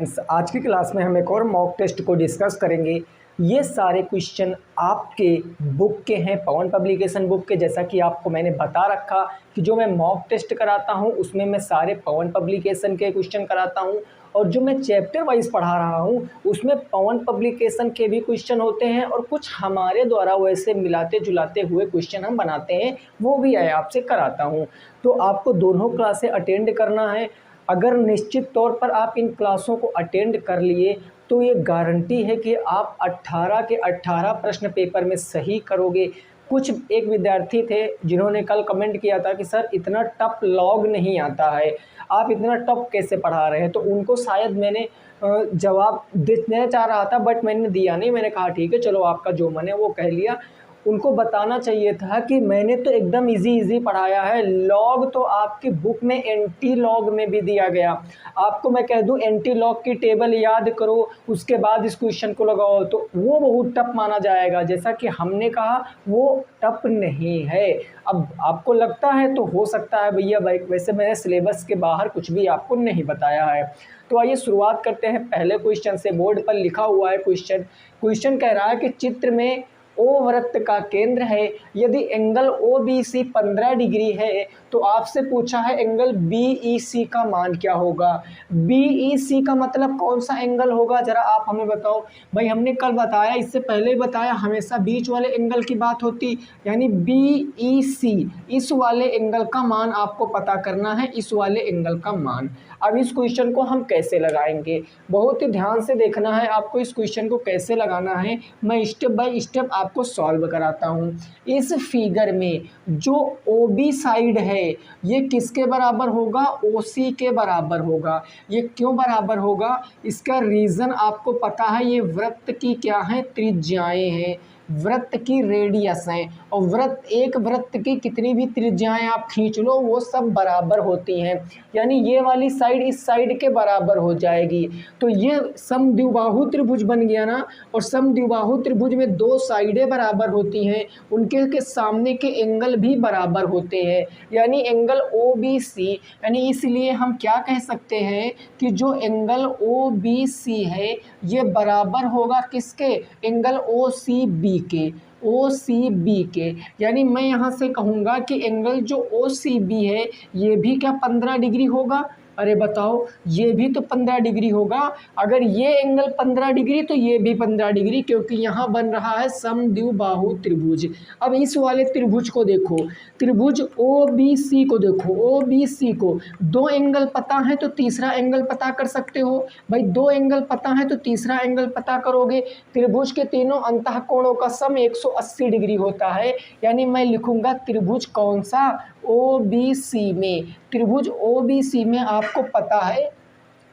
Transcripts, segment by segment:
आज की क्लास में हम एक और मॉक टेस्ट को डिस्कस करेंगे। ये सारे क्वेश्चन आपके बुक के हैं, पवन पब्लिकेशन बुक के। जैसा कि आपको मैंने बता रखा कि जो मैं मॉक टेस्ट कराता हूँ उसमें मैं सारे पवन पब्लिकेशन के क्वेश्चन कराता हूँ, और जो मैं चैप्टर वाइज पढ़ा रहा हूँ उसमें पवन पब्लिकेशन के भी क्वेश्चन होते हैं और कुछ हमारे द्वारा वैसे मिलाते जुलाते हुए क्वेश्चन हम बनाते हैं, वो भी आपसे कराता हूँ। तो आपको दोनों क्लासें अटेंड करना है। अगर निश्चित तौर पर आप इन क्लासों को अटेंड कर लिए तो ये गारंटी है कि आप 18 के 18 प्रश्न पेपर में सही करोगे। कुछ एक विद्यार्थी थे जिन्होंने कल कमेंट किया था कि सर इतना टफ लॉग नहीं आता है, आप इतना टफ कैसे पढ़ा रहे हैं। तो उनको शायद मैंने जवाब देना चाह रहा था बट मैंने दिया नहीं। मैंने कहा ठीक है चलो आपका जो मन है वो कह लिया। उनको बताना चाहिए था कि मैंने तो एकदम इजी पढ़ाया है। लॉग तो आपकी बुक में एंटी लॉग में भी दिया गया। आपको मैं कह दूं एंटी लॉग की टेबल याद करो, उसके बाद इस क्वेश्चन को लगाओ, तो वो बहुत टफ माना जाएगा। जैसा कि हमने कहा वो टफ नहीं है। अब आपको लगता है तो हो सकता है भैया भाई, वैसे मैंने सिलेबस के बाहर कुछ भी आपको नहीं बताया है। तो आइए शुरुआत करते हैं पहले क्वेश्चन से। बोर्ड पर लिखा हुआ है क्वेश्चन कह रहा है कि चित्र में ओ वृत्त का केंद्र है। यदि angle O B C 15 degree है तो आपसे पूछा है एंगल बी ई सी का मान क्या होगा। बी ई सी का मतलब कौन सा एंगल होगा, जरा आप हमें बताओ। भाई हमने कल बताया, इससे पहले बताया, हमेशा बीच वाले एंगल की बात होती, यानी बी ई सी, इस वाले एंगल का मान आपको पता करना है, इस वाले एंगल का मान। अब इस क्वेश्चन को हम कैसे लगाएंगे, बहुत ही ध्यान से देखना है आपको। इस क्वेश्चन को कैसे लगाना है मैं स्टेप बाय स्टेप आपको सॉल्व कराता हूँ। इस फिगर में जो ओ बी साइड है ये किसके बराबर होगा, ओ सी के बराबर होगा। ये क्यों बराबर होगा, इसका रीज़न आपको पता है। ये वृत्त की क्या है, त्रिज्याएं हैं, वृत्त की रेडियस हैं, और एक वृत्त की कितनी भी त्रिज्याएं आप खींच लो वो सब बराबर होती हैं। यानी ये वाली साइड इस साइड के बराबर हो जाएगी। तो ये समद्विबाहु त्रिभुज बन गया ना, और समद्विबाहु त्रिभुज में दो साइडें बराबर होती हैं, उनके के सामने के एंगल भी बराबर होते हैं, यानी एंगल ओ बी सी। यानी इसलिए हम क्या कह सकते हैं कि जो एंगल ओ बी सी है ये बराबर होगा किसके, एंगल ओ सी बी के, ओ सी बी के। यानी मैं यहाँ से कहूँगा कि एंगल जो ओ सी बी है ये भी क्या 15 डिग्री होगा। अरे बताओ, ये भी तो 15 डिग्री होगा। अगर ये एंगल 15 डिग्री तो ये भी 15 डिग्री, क्योंकि यहाँ बन रहा है समद्विबाहु त्रिभुज। अब इस वाले त्रिभुज को देखो, त्रिभुज ओ बी सी को देखो, ओ बी सी को दो एंगल पता है तो तीसरा एंगल पता कर सकते हो। भाई दो एंगल पता है तो तीसरा एंगल पता करोगे। त्रिभुज के तीनों अंतःकोणों का सम 180 डिग्री होता है। यानी मैं लिखूंगा त्रिभुज कौन सा, ओ बी सी में। त्रिभुज ओ बी सी में आपको पता है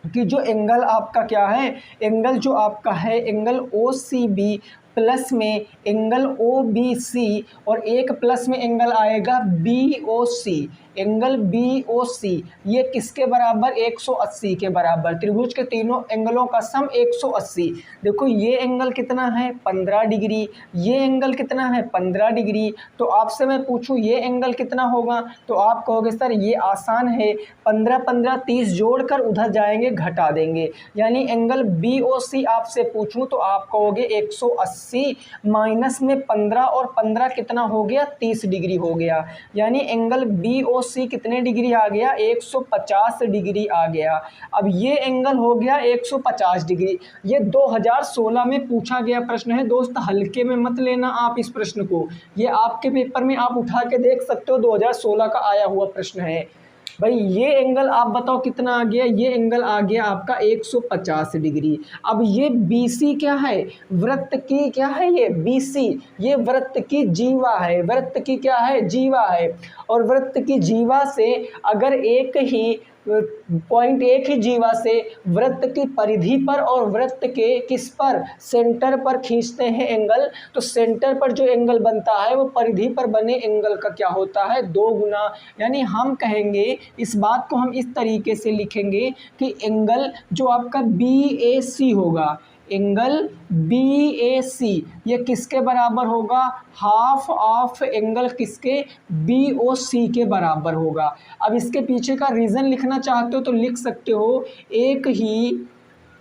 कि जो एंगल आपका क्या है, एंगल जो आपका है angle O C B plus में एंगल ओ बी सी, और एक प्लस में एंगल आएगा B O C, angle B O C, ये किसके बराबर, 180 के बराबर। त्रिभुज के तीनों एंगलों का सम 180। देखो ये एंगल कितना है 15 डिग्री, ये एंगल कितना है 15 डिग्री। तो आपसे मैं पूछूं ये एंगल कितना होगा, तो आप कहोगे सर ये आसान है, 15 15 30 जोड़कर उधर जाएंगे घटा देंगे। यानी एंगल बी ओ सी आपसे पूछूं तो आप कहोगे 180 माइनस में 15, और 15 कितना हो गया 30 डिग्री हो गया। यानी एंगल बी ओ सी कितने डिग्री आ गया, 150 डिग्री आ गया। अब ये एंगल हो गया 150 डिग्री। ये 2016 में पूछा गया प्रश्न है दोस्त, हल्के में मत लेना आप इस प्रश्न को। ये आपके पेपर में आप उठा के देख सकते हो, 2016 का आया हुआ प्रश्न है। भाई ये एंगल आप बताओ कितना आ गया, ये एंगल आ गया आपका 150 डिग्री। अब ये BC क्या है, वृत्त की क्या है, ये BC, ये वृत्त की जीवा है, वृत्त की क्या है, जीवा है। और वृत्त की जीवा से अगर एक ही पॉइंट, एक ही जीवा से वृत्त की परिधि पर और वृत्त के किस पर, सेंटर पर खींचते हैं एंगल, तो सेंटर पर जो एंगल बनता है वो परिधि पर बने एंगल का क्या होता है, 2 गुना। यानी हम कहेंगे, इस बात को हम इस तरीके से लिखेंगे कि एंगल जो आपका BAC होगा, एंगल BAC ये किसके बराबर होगा, हाफ ऑफ एंगल किसके, BOC के बराबर होगा। अब इसके पीछे का रीज़न लिखना चाहते हो तो लिख सकते हो, एक ही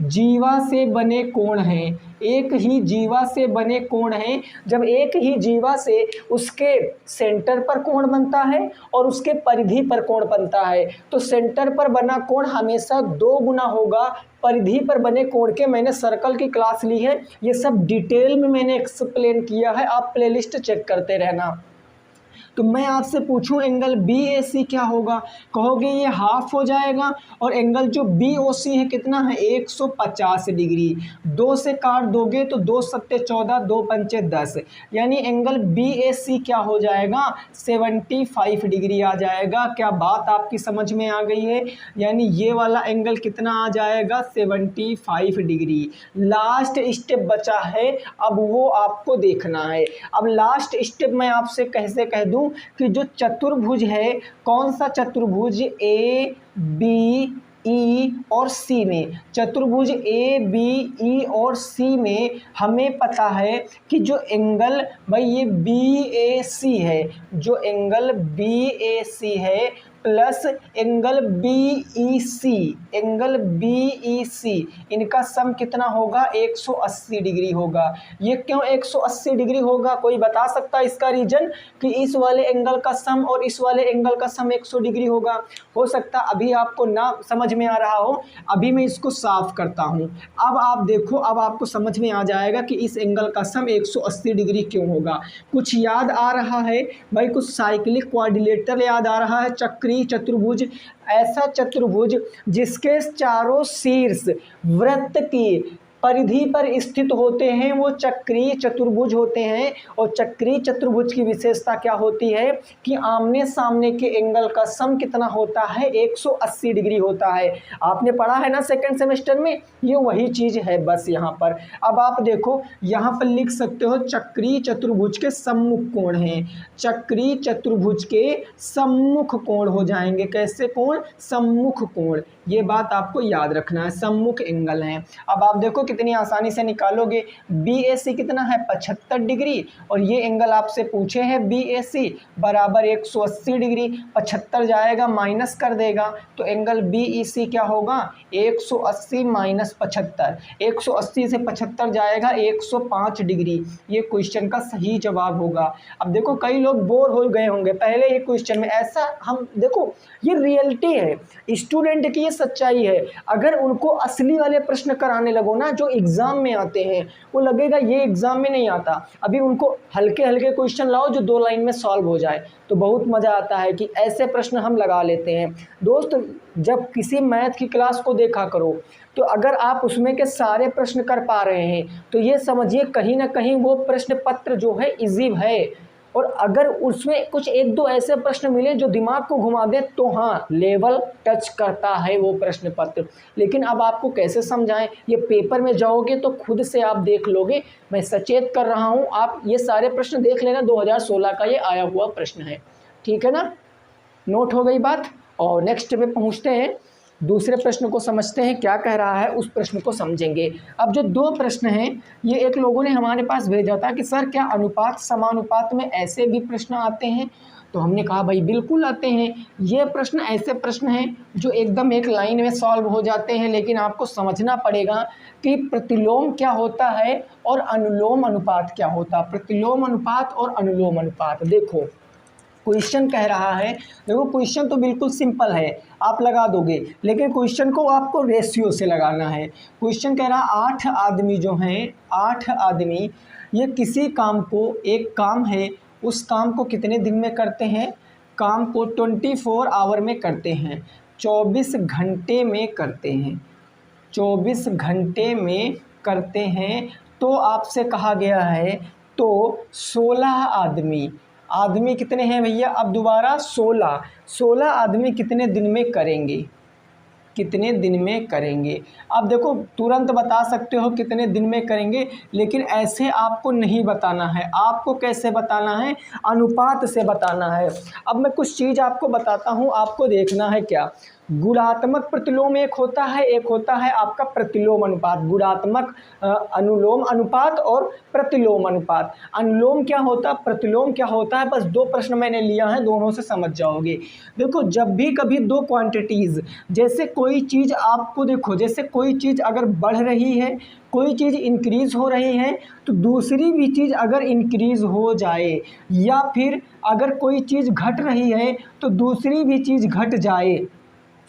जीवा से बने कोण हैं, एक ही जीवा से बने कोण हैं। जब एक ही जीवा से उसके सेंटर पर कोण बनता है और उसके परिधि पर कोण बनता है, तो सेंटर पर बना कोण हमेशा 2 गुना होगा परिधि पर बने कोण के। मैंने सर्कल की क्लास ली है, ये सब डिटेल में मैंने एक्सप्लेन किया है, आप प्लेलिस्ट चेक करते रहना। तो मैं आपसे पूछूं एंगल बी ए सी क्या होगा, कहोगे ये हाफ हो जाएगा, और एंगल जो बी ओ सी है कितना है 150 डिग्री। 2 से काट दोगे तो 2 सत्ते 14, 2 पंचे 10, यानी एंगल बी ए सी क्या हो जाएगा 75 डिग्री आ जाएगा। क्या बात आपकी समझ में आ गई है? यानी ये वाला एंगल कितना आ जाएगा 75 डिग्री। लास्ट स्टेप बचा है, अब वो आपको देखना है। अब लास्ट स्टेप मैं आपसे कैसे कह दूं कि जो चतुर्भुज है, कौन सा चतुर्भुज, ए बी ई और सी में, चतुर्भुज ए बी ई और सी में हमें पता है कि जो एंगल भाई ये बी ए सी है, जो एंगल बी ए सी है प्लस एंगल बी ई सी, एंगल बी ई सी, इनका सम कितना होगा 180 डिग्री होगा। ये क्यों 180 डिग्री होगा, कोई बता सकता है इसका रीजन कि इस वाले एंगल का सम और इस वाले एंगल का सम 100 डिग्री होगा? हो सकता अभी आपको ना समझ में आ रहा हो, अभी मैं इसको साफ करता हूँ। अब आप देखो, अब आपको समझ में आ जाएगा कि इस एंगल का सम 180 डिग्री क्यों होगा। कुछ याद आ रहा है भाई, कुछ साइक्लिक क्वाड्रिलेटरल याद आ रहा है, चक्री चतुर्भुज, ऐसा चतुर्भुज जिसके चारों शीर्ष वृत्त की परिधि पर स्थित होते हैं वो चक्रीय चतुर्भुज होते हैं। और चक्रीय चतुर्भुज की विशेषता क्या होती है कि आमने सामने के एंगल का सम कितना होता है 180 डिग्री होता है। आपने पढ़ा है ना सेकंड सेमेस्टर में, ये वही चीज है बस यहाँ पर। अब आप देखो यहाँ पर लिख सकते हो चक्रीय चतुर्भुज के सम्मुख कोण हैं, चक्रीय चतुर्भुज के सम्मुख कोण हो जाएंगे। कैसे कोण? सम्मुख कोण, ये बात आपको याद रखना है, सम्मुख एंगल है। अब आप देखो कितनी आसानी से निकालोगे, बी ए सी कितना है 75 डिग्री, और ये एंगल आपसे पूछे हैं बी ए सी बराबर 180 डिग्री। 75 जाएगा माइनस कर देगा, तो एंगल बी ई सी क्या होगा 180 माइनस 75, 180 से 75 जाएगा 105 डिग्री। ये क्वेश्चन का सही जवाब होगा। अब देखो कई लोग बोर हो गए होंगे पहले ये क्वेश्चन में, ऐसा हम देखो ये रियलिटी है, स्टूडेंट की ये सच्चाई है। अगर उनको असली वाले प्रश्न कराने लगो ना जो एग्जाम में आते हैं, वो लगेगा ये एग्जाम में नहीं आता। अभी उनको हल्के हल्के क्वेश्चन लाओ जो 2 लाइन में सॉल्व हो जाए, तो बहुत मज़ा आता है कि ऐसे प्रश्न हम लगा लेते हैं। दोस्त जब किसी मैथ की क्लास को देखा करो, तो अगर आप उसमें के सारे प्रश्न कर पा रहे हैं तो ये समझिए कहीं ना कहीं वो प्रश्न पत्र जो है इजी है। और अगर उसमें कुछ 1-2 ऐसे प्रश्न मिले जो दिमाग को घुमा दे तो हाँ लेवल टच करता है वो प्रश्न पत्र। लेकिन अब आपको कैसे समझाएं, ये पेपर में जाओगे तो खुद से आप देख लोगे, मैं सचेत कर रहा हूँ। आप ये सारे प्रश्न देख लेना, 2016 का ये आया हुआ प्रश्न है, ठीक है ना, नोट हो गई बात। और नेक्स्ट पे पहुँचते हैं, दूसरे प्रश्न को समझते हैं क्या कह रहा है, उस प्रश्न को समझेंगे। अब जो 2 प्रश्न हैं, ये एक लोगों ने हमारे पास भेजा था कि सर क्या अनुपात समानुपात में ऐसे भी प्रश्न आते हैं? तो हमने कहा भाई बिल्कुल आते हैं। ये प्रश्न ऐसे प्रश्न हैं जो एकदम एक लाइन में सॉल्व हो जाते हैं, लेकिन आपको समझना पड़ेगा कि प्रतिलोम क्या होता है और अनुलोम अनुपात क्या होता है। प्रतिलोम अनुपात और अनुलोम अनुपात, देखो क्वेश्चन कह रहा है, देखो क्वेश्चन तो बिल्कुल सिंपल है, आप लगा दोगे, लेकिन क्वेश्चन को आपको रेशियो से लगाना है। क्वेश्चन कह रहा 8 आदमी जो हैं, 8 आदमी ये किसी काम को, एक काम है, उस काम को कितने दिन में करते हैं? काम को 24 आवर में करते हैं, 24 घंटे में करते हैं, 24 घंटे में करते हैं। तो आपसे कहा गया है तो 16 आदमी, आदमी कितने हैं भैया? अब दोबारा 16 आदमी कितने दिन में करेंगे, कितने दिन में करेंगे? अब देखो तुरंत बता सकते हो कितने दिन में करेंगे, लेकिन ऐसे आपको नहीं बताना है। आपको कैसे बताना है? अनुपात से बताना है। अब मैं कुछ चीज़ आपको बताता हूँ, आपको देखना है क्या, गुणात्मक प्रतिलोम एक होता है, एक होता है आपका प्रतिलोम अनुपात। गुणात्मक अनुलोम अनुपात और प्रतिलोम अनुपात। अनुलोम क्या होता है, प्रतिलोम क्या होता है, बस दो प्रश्न मैंने लिया है, दोनों से समझ जाओगे। देखो जब भी कभी दो क्वांटिटीज़, जैसे कोई चीज़ आपको देखो, जैसे कोई चीज़ अगर बढ़ रही है, कोई चीज़ इंक्रीज़ हो रही है, तो दूसरी भी चीज़ अगर इंक्रीज़ हो जाए, या फिर अगर कोई चीज़ घट रही है तो दूसरी भी चीज़ घट जाए,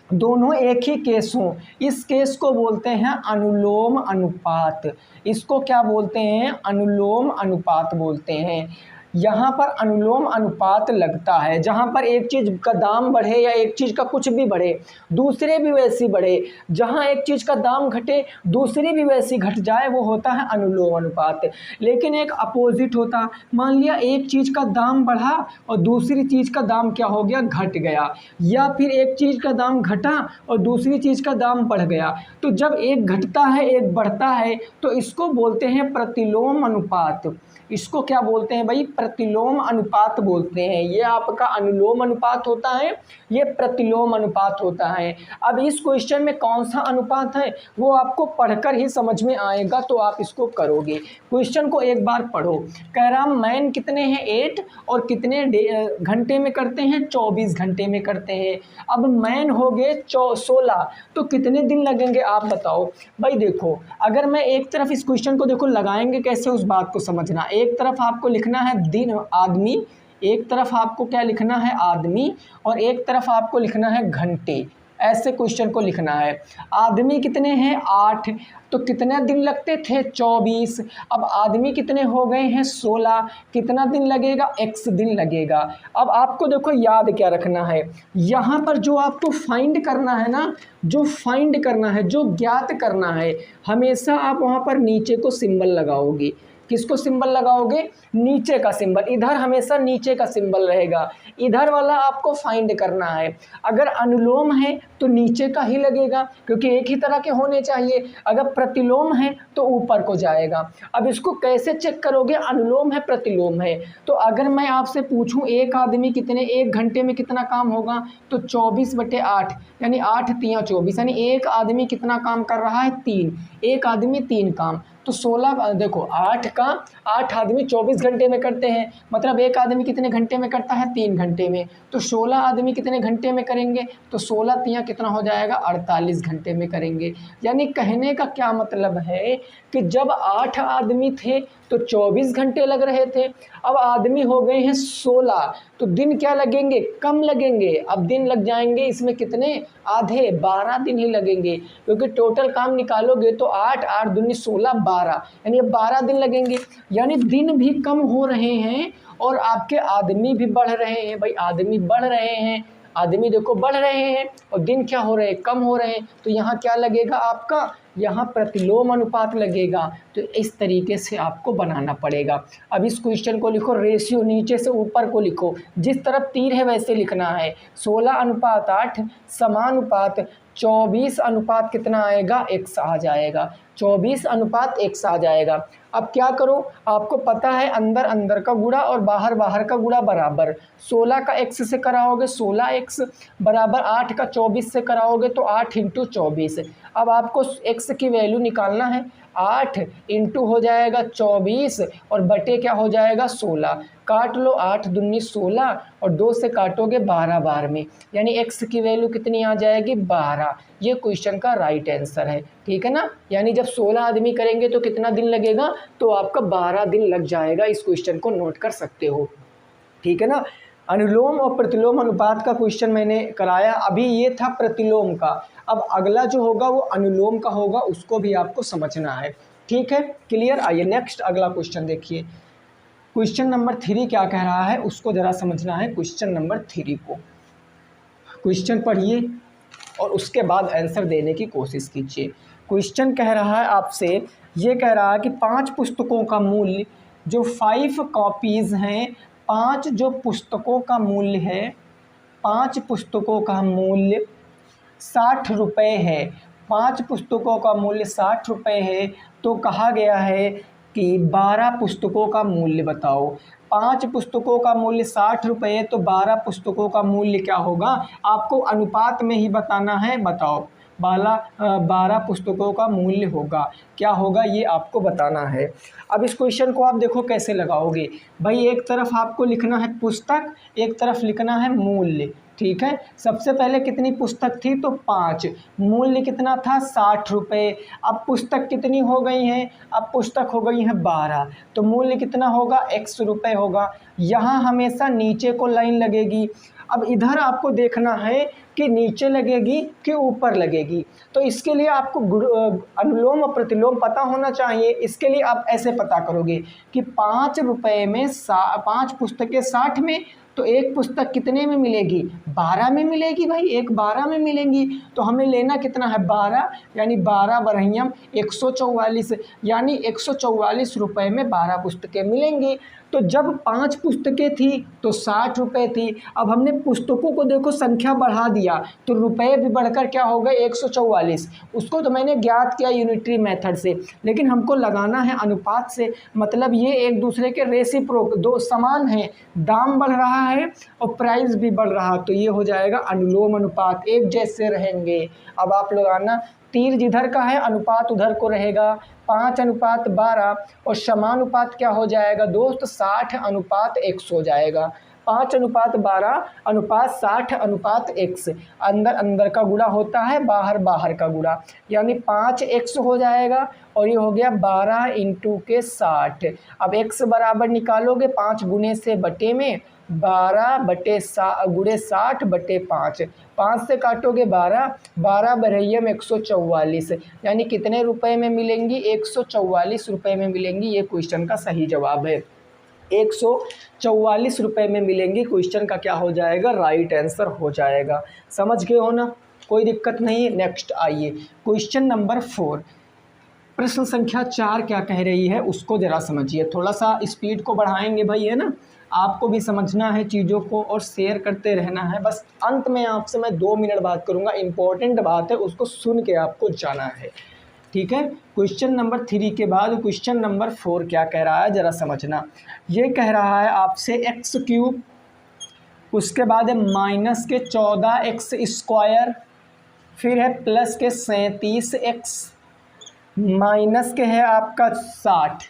दोनों एक ही केस हों, इस केस को बोलते हैं अनुलोम अनुपात। इसको क्या बोलते हैं, अनुलोम अनुपात बोलते हैं। यहाँ पर अनुलोम अनुपात लगता है, जहाँ पर एक चीज़ का दाम बढ़े या एक चीज़ का कुछ भी बढ़े, दूसरे भी वैसी बढ़े। जहाँ एक चीज़ का दाम घटे, दूसरी भी वैसी घट जाए, वो होता है अनुलोम अनुपात। लेकिन एक अपोजिट होता, मान लिया एक चीज़ का दाम बढ़ा और दूसरी चीज़ का दाम क्या हो गया, घट गया, या फिर एक चीज़ का दाम घटा और दूसरी चीज़ का दाम बढ़ गया। तो जब एक घटता है एक बढ़ता है तो इसको बोलते हैं प्रतिलोम अनुपात। इसको क्या बोलते हैं भाई, प्रतिलोम अनुपात बोलते हैं। ये आपका अनुलोम अनुपात होता है, ये प्रतिलोम अनुपात होता है। अब इस क्वेश्चन में कौन सा अनुपात है वो आपको पढ़कर ही समझ में आएगा, तो आप इसको करोगे। क्वेश्चन को एक बार पढ़ो। कह रहा मैन कितने हैं 8 और कितने घंटे में करते हैं, 24 घंटे में करते हैं। अब मैन हो गए 16, तो कितने दिन लगेंगे आप बताओ। भाई देखो, अगर मैं एक तरफ इस क्वेश्चन को देखो लगाएंगे कैसे, उस बात को समझना। एक तरफ आपको लिखना है दिन आदमी, एक तरफ आपको क्या लिखना है आदमी, और एक तरफ आपको लिखना है घंटे। ऐसे क्वेश्चन को लिखना है। आदमी कितने हैं 8, तो कितने दिन लगते थे 24। अब आदमी कितने हो गए हैं 16, कितना दिन लगेगा, x दिन लगेगा। अब आपको देखो याद क्या रखना है, यहाँ पर जो आपको फाइंड करना है ना, जो फाइंड करना है, जो ज्ञात करना है, हमेशा आप वहाँ पर नीचे को सिंबल लगाओगे। किसको सिंबल लगाओगे, नीचे का सिंबल। इधर हमेशा नीचे का सिंबल रहेगा, इधर वाला आपको फाइंड करना है। अगर अनुलोम है तो नीचे का ही लगेगा, क्योंकि एक ही तरह के होने चाहिए। अगर प्रतिलोम है तो ऊपर को जाएगा। अब इसको कैसे चेक करोगे, अनुलोम है प्रतिलोम है, तो अगर मैं आपसे पूछूं एक आदमी कितने, एक घंटे में कितना काम होगा, तो 24/8 यानी 8 तियाँ 24, यानी एक आदमी कितना काम कर रहा है 3, एक आदमी 3 काम। तो 16 देखो 8 आदमी 24 घंटे में करते हैं, मतलब एक आदमी कितने घंटे में करता है 3 घंटे में। तो 16 आदमी कितने घंटे में करेंगे, तो 16 तियाँ कितना हो जाएगा 48 घंटे में करेंगे। यानी कहने का क्या मतलब है कि जब 8 आदमी थे तो 24 घंटे लग रहे थे, अब आदमी हो गए हैं 16, तो दिन क्या लगेंगे, कम लगेंगे। अब दिन लग जाएंगे इसमें कितने, आधे, 12 दिन ही लगेंगे, क्योंकि टोटल काम निकालोगे तो 8 8 दूनी 16 12, यानी 12 दिन लगेंगे। यानी दिन भी कम हो रहे हैं और आपके आदमी भी बढ़ रहे हैं। भाई आदमी बढ़ रहे हैं, आदमी देखो बढ़ रहे हैं और दिन क्या हो रहे हैं, कम हो रहे हैं। तो यहाँ क्या लगेगा आपका, यहाँ प्रतिलोम अनुपात लगेगा। तो इस तरीके से आपको बनाना पड़ेगा। अब इस क्वेश्चन को लिखो, रेशियो नीचे से ऊपर को लिखो, जिस तरफ तीर है वैसे लिखना है। 16:8 समानुपात 24 अनुपात कितना आएगा, x आ जाएगा। 24:1 आ जाएगा। अब क्या करो, आपको पता है अंदर अंदर का गुणा और बाहर बाहर का गुणा बराबर। 16 का x से कराओगे 16x बराबर 8 का 24 से कराओगे तो 8 × 24। अब आपको x की वैल्यू निकालना है, 8 इंटू हो जाएगा 24 और बटे क्या हो जाएगा 16। काट लो, 8 दूनी 16 और 2 से काटोगे 12 बार में, यानी x की वैल्यू कितनी आ जाएगी 12। ये क्वेश्चन का राइट आंसर है, ठीक है ना। यानी जब 16 आदमी करेंगे तो कितना दिन लगेगा, तो आपका 12 दिन लग जाएगा। इस क्वेश्चन को नोट कर सकते हो, ठीक है ना। अनुलोम और प्रतिलोम अनुपात का क्वेश्चन मैंने कराया, अभी ये था प्रतिलोम का। अब अगला जो होगा वो अनुलोम का होगा, उसको भी आपको समझना है, ठीक है, क्लियर। आइए नेक्स्ट अगला क्वेश्चन देखिए। क्वेश्चन नंबर 3 क्या कह रहा है उसको ज़रा समझना है। क्वेश्चन नंबर 3 को क्वेश्चन पढ़िए और उसके बाद आंसर देने की कोशिश कीजिए। क्वेश्चन कह रहा है आपसे, ये कह रहा है कि 5 पुस्तकों का मूल्य जो 5 कॉपीज़ हैं, 5 जो पुस्तकों का मूल्य है, 5 पुस्तकों का मूल्य 60 रुपये है। 5 पुस्तकों का मूल्य 60 रुपये है, तो कहा गया है कि 12 पुस्तकों का मूल्य बताओ। 5 पुस्तकों का मूल्य 60 रुपये, तो 12 पुस्तकों का मूल्य क्या होगा, आपको अनुपात में ही बताना है। बताओ 12 पुस्तकों का मूल्य होगा, क्या होगा ये आपको बताना है। अब इस क्वेश्चन को आप देखो कैसे लगाओगे भाई, एक तरफ आपको लिखना है पुस्तक, एक तरफ लिखना है मूल्य, ठीक है। सबसे पहले कितनी पुस्तक थी, तो 5, मूल्य कितना था 60 रुपये। अब पुस्तक कितनी हो गई हैं, अब पुस्तक हो गई हैं 12, तो मूल्य कितना होगा, x रुपये होगा। यहाँ हमेशा नीचे को लाइन लगेगी। अब इधर आपको देखना है कि नीचे लगेगी कि ऊपर लगेगी, तो इसके लिए आपको अनुलोम और प्रतिलोम पता होना चाहिए। इसके लिए आप ऐसे पता करोगे कि 5 रुपये में 5 पुस्तकें 60 में, तो एक पुस्तक कितने में मिलेगी, 12 में मिलेगी भाई, एक 12 में मिलेंगी। तो हमें लेना कितना है 12, यानी 12 बरहियम 144, यानी 144 रुपये में 12 पुस्तकें मिलेंगी। तो जब 5 पुस्तकें थी तो 60 रुपये थी। अब हमने पुस्तकों को देखो संख्या बढ़ा दिया, तो रुपए भी बढ़कर क्या हो गए 144। उसको तो मैंने ज्ञात किया यूनिटरी मेथड से, लेकिन हमको लगाना है अनुपात से। मतलब ये एक दूसरे के रेसिप्रोक, दो समान हैं, दाम बढ़ रहा है और प्राइस भी बढ़ रहा, तो ये हो जाएगा अनुलोम अनुपात, एक जैसे रहेंगे। अब आप लगाना, तीर जिधर का है अनुपात उधर को रहेगा, 5:12, और समानुपात क्या हो जाएगा दोस्त, 60:1 हो जाएगा। 5:12 अनुपात 60:1, अंदर अंदर का गुणा होता है, बाहर बाहर का गुणा, यानी 5x हो जाएगा, और ये हो गया 12 × के 60। अब x बराबर निकालोगे 5 गुने से बटे में, 12 बटे 60 बटे 5, 5 से काटोगे 12, 12 बरहियम 144, यानी कितने रुपए में मिलेंगी, 144 रुपये में मिलेंगी। ये क्वेश्चन का सही जवाब है, 144 रुपये में मिलेंगी। क्वेश्चन का क्या हो जाएगा, राइट आंसर हो जाएगा। समझ गए हो ना, कोई दिक्कत नहीं है। नेक्स्ट आइए क्वेश्चन नंबर 4, प्रश्न संख्या 4 क्या कह रही है उसको ज़रा समझिए। थोड़ा सा स्पीड को बढ़ाएंगे भाई, है ना, आपको भी समझना है चीज़ों को और शेयर करते रहना है। बस अंत में आपसे मैं 2 मिनट बात करूँगा, इम्पोर्टेंट बात है, उसको सुन के आपको जाना है, ठीक है। क्वेश्चन नंबर 3 के बाद क्वेश्चन नंबर 4 क्या कह रहा है ज़रा समझना। ये कह रहा है आपसे x³, उसके बाद है -14x², फिर है प्लस के 37x, माइनस के है आपका 60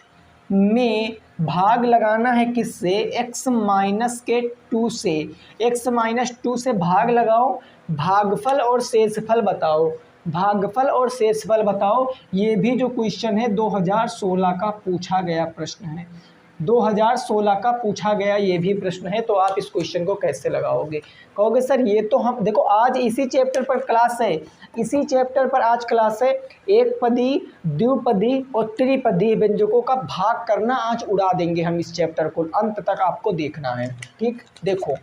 में भाग लगाना है किससे, x-2 से। x-2 से भाग लगाओ, भागफल और शेषफल बताओ, भागफल और शेषफल बताओ। ये भी जो क्वेश्चन है 2016 का पूछा गया प्रश्न है, 2016 का पूछा गया ये भी प्रश्न है। तो आप इस क्वेश्चन को कैसे लगाओगे, कहोगे सर ये तो हम देखो आज इसी चैप्टर पर क्लास है, इसी चैप्टर पर आज क्लास है। एक पदी, द्विपदी और त्रिपदी व्यंजकों का भाग करना आज उड़ा देंगे हम, इस चैप्टर को अंत तक आपको देखना है, ठीक। देखो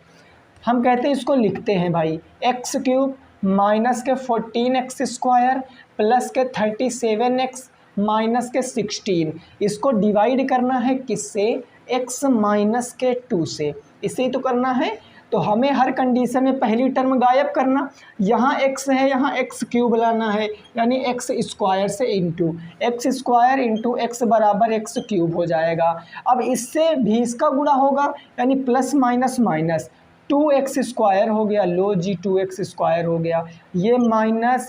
हम कहते हैं इसको लिखते हैं भाई, x³ माइनस के 14x² प्लस के 37x माइनस के 16, इसको डिवाइड करना है किससे, x-2 से, इसे ही तो करना है। तो हमें हर कंडीशन में पहली टर्म गायब करना, यहाँ x है यहाँ x³ लाना है, यानी x² से इंटू x² x बराबर x³ हो जाएगा। अब इससे भी इसका गुणा होगा, यानी प्लस माइनस माइनस 2x² हो गया, लो जी 2x² हो गया, ये माइनस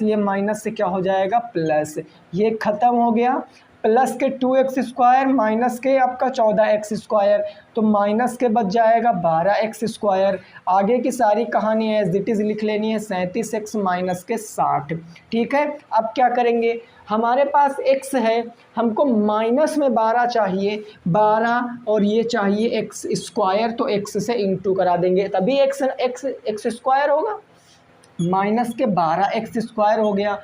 से क्या हो जाएगा प्लस, ये ख़त्म हो गया। प्लस के 2x² माइनस के आपका 14x², तो माइनस के बच जाएगा 12x²। आगे की सारी कहानी एज इट इज़ लिख लेनी है, 37x माइनस के 60, ठीक है। अब क्या करेंगे, हमारे पास x है, हमको माइनस में 12 चाहिए, 12 और ये चाहिए x², तो x से इंटू करा देंगे तभी x² होगा। माइनस के 12x² हो गया,